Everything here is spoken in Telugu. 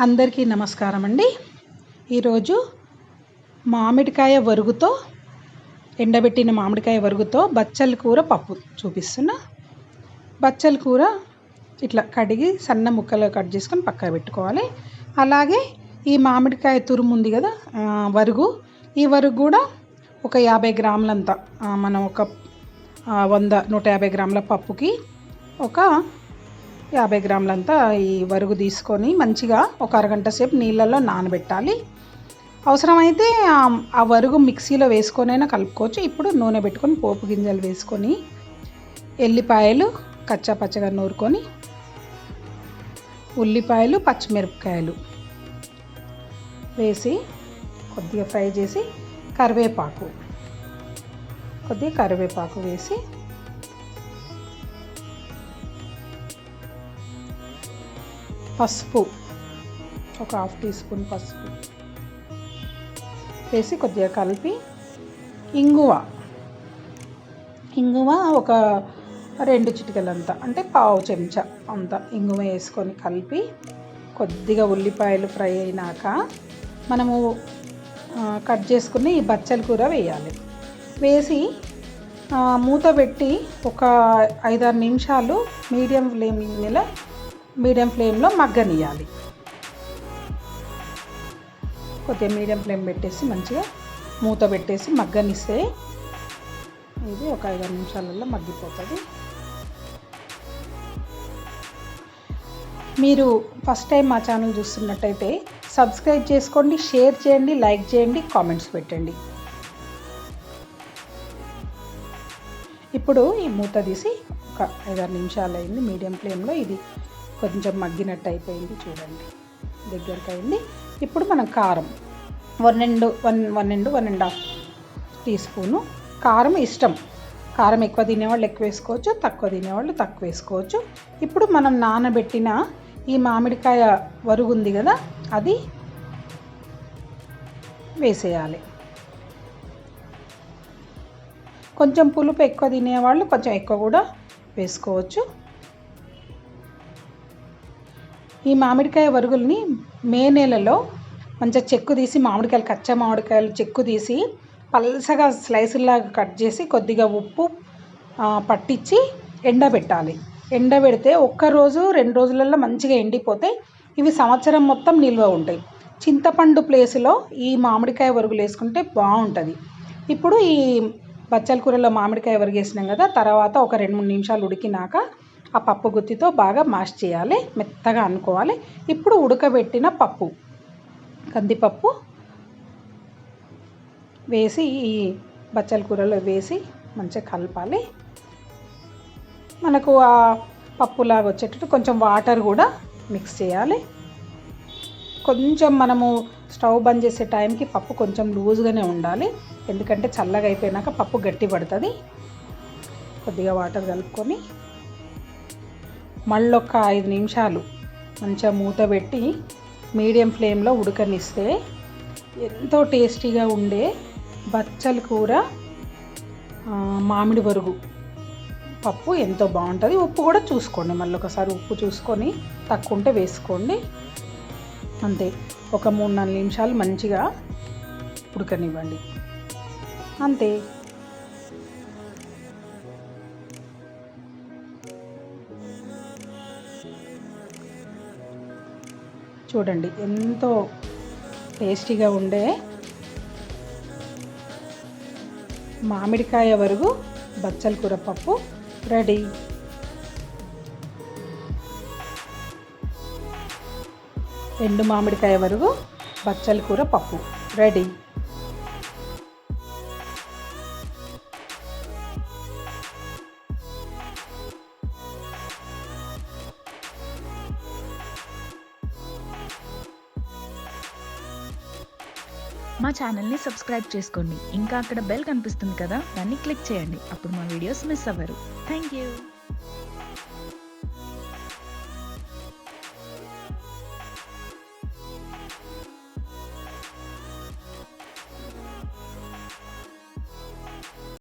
అందరికీ నమస్కారం అండి. ఈరోజు మామిడికాయ వరుగుతో ఎండబెట్టిన మామిడికాయ వరుగుతో బచ్చల కూర పప్పు చూపిస్తున్నా. బచ్చల కూర ఇట్లా కడిగి సన్న ముక్కలు కట్ చేసుకొని పక్కన పెట్టుకోవాలి. అలాగే ఈ మామిడికాయ తురుము ఉంది కదా, వరుగు, ఈ వరుగు కూడా ఒక 50 గ్రాములంత, మనం ఒక 100-150 గ్రాముల పప్పుకి ఒక 50 గ్రాములంతా ఈ వరుగు తీసుకొని మంచిగా ఒక అరగంట సేపు నీళ్ళల్లో నానబెట్టాలి. అవసరమైతే ఆ వరుగు మిక్సీలో వేసుకొనైనా కలుపుకోవచ్చు. ఇప్పుడు నూనె పెట్టుకొని పోపు గింజలు వేసుకొని ఎల్లిపాయలు కచ్చా పచ్చగా నూరుకొని, ఉల్లిపాయలు పచ్చిమిరపకాయలు వేసి కొద్దిగా ఫ్రై చేసి కరివేపాకు వేసి పసుపు ఒక 1/2 టీ స్పూన్ పసుపు వేసి కొద్దిగా కలిపి ఇంగువ ఒక 2 చిటికలంతా, అంటే పావు చెంచా అంత ఇంగువ వేసుకొని కలిపి కొద్దిగా ఉల్లిపాయలు ఫ్రై అయినాక మనము కట్ చేసుకుని ఈ బచ్చల కూర వేయాలి. వేసి మూత పెట్టి ఒక 5-6 నిమిషాలు మీడియం ఫ్లేమ్లో మగ్గనియాలి. కొద్దిగా మీడియం ఫ్లేమ్ పెట్టేసి మంచిగా మూత పెట్టేసి మగ్గనిస్తే ఇది ఒక 5-6 నిమిషాలలో మగ్గిపోతుంది. మీరు ఫస్ట్ టైం మా ఛానల్ చూస్తున్నట్టయితే సబ్స్క్రైబ్ చేసుకోండి, షేర్ చేయండి, లైక్ చేయండి, కామెంట్స్ పెట్టండి. ఇప్పుడు ఈ మూత తీసి ఒక 5-6 నిమిషాలు అయింది. మీడియం ఫ్లేమ్లో ఇది కొంచెం మగ్గినట్టు అయిపోయింది. చూడండి, దగ్గరికి అయింది. ఇప్పుడు మనం కారం 1.5 టీ స్పూను కారం ఇష్టం. కారం ఎక్కువ తినేవాళ్ళు ఎక్కువ వేసుకోవచ్చు, తక్కువ తినేవాళ్ళు తక్కువ వేసుకోవచ్చు. ఇప్పుడు మనం నానబెట్టిన ఈ మామిడికాయ వరుగు ఉంది కదా, అది వేసేయాలి. కొంచెం పులుపు ఎక్కువ తినేవాళ్ళు కొంచెం ఎక్కువ కూడా వేసుకోవచ్చు. ఈ మామిడికాయ వరుగుల్ని మే నెలలో మంచిగా చెక్కు తీసి, కచ్చా మామిడికాయలు చెక్కు తీసి పల్సగా స్లైసుల్లాగా కట్ చేసి కొద్దిగా ఉప్పు పట్టించి ఎండబెట్టాలి. ఎండబెడితే 1 రోజు 2 రోజులలో మంచిగా ఎండిపోతే ఇవి సంవత్సరం మొత్తం నిల్వ ఉంటాయి. చింతపండు ప్లేస్లో ఈ మామిడికాయ వరుగులు వేసుకుంటే బాగుంటుంది. ఇప్పుడు ఈ బచ్చల కూరలో మామిడికాయ వరుగు వేసినాం కదా, తర్వాత ఒక 2-3 నిమిషాలు ఉడికినాక ఆ పప్పు గుత్తితో బాగా మ్యాష్ చేయాలి, మెత్తగా అనుకోవాలి. ఇప్పుడు ఉడకబెట్టిన పప్పు, కందిపప్పు వేసి ఈ బచ్చల కూరలో వేసి మంచిగా కలపాలి. మనకు ఆ పప్పులాగా వచ్చేటట్టు కొంచెం వాటర్ కూడా మిక్స్ చేయాలి. కొంచెం మనము స్టవ్ బంద్ చేసే టైంకి పప్పు కొంచెం లూజ్గానే ఉండాలి, ఎందుకంటే చల్లగా అయిపోయినాక పప్పు గట్టి పడుతుంది. కొద్దిగా వాటర్ కలుపుకొని మళ్ళీ ఒక 5 నిమిషాలు మంచిగా మూత పెట్టి మీడియం ఫ్లేమ్లో ఉడకనిస్తే ఎంతో టేస్టీగా ఉండే బచ్చల కూర మామిడి వరుగు పప్పు ఎంతో బాగుంటుంది. ఉప్పు కూడా చూసుకోండి, మళ్ళీ ఒకసారి ఉప్పు చూసుకొని తక్కువ ఉంటే వేసుకోండి. అంతే, ఒక 3-4 నిమిషాలు మంచిగా ఉడకనివ్వండి, అంతే. చూడండి, ఎంతో టేస్టీగా ఉండే మామిడికాయ వరుగు బచ్చల కూర పప్పు రెడీ. ఎండు మామిడికాయ వరుగు బచ్చల కూర పప్పు రెడీ. మా ఛానల్ని సబ్స్క్రైబ్ చేసుకోండి. ఇంకా అక్కడ బెల్ కనిపిస్తుంది కదా, దాన్ని క్లిక్ చేయండి. అప్పుడు మా వీడియోస్ మిస్ అవ్వరు. Thank you.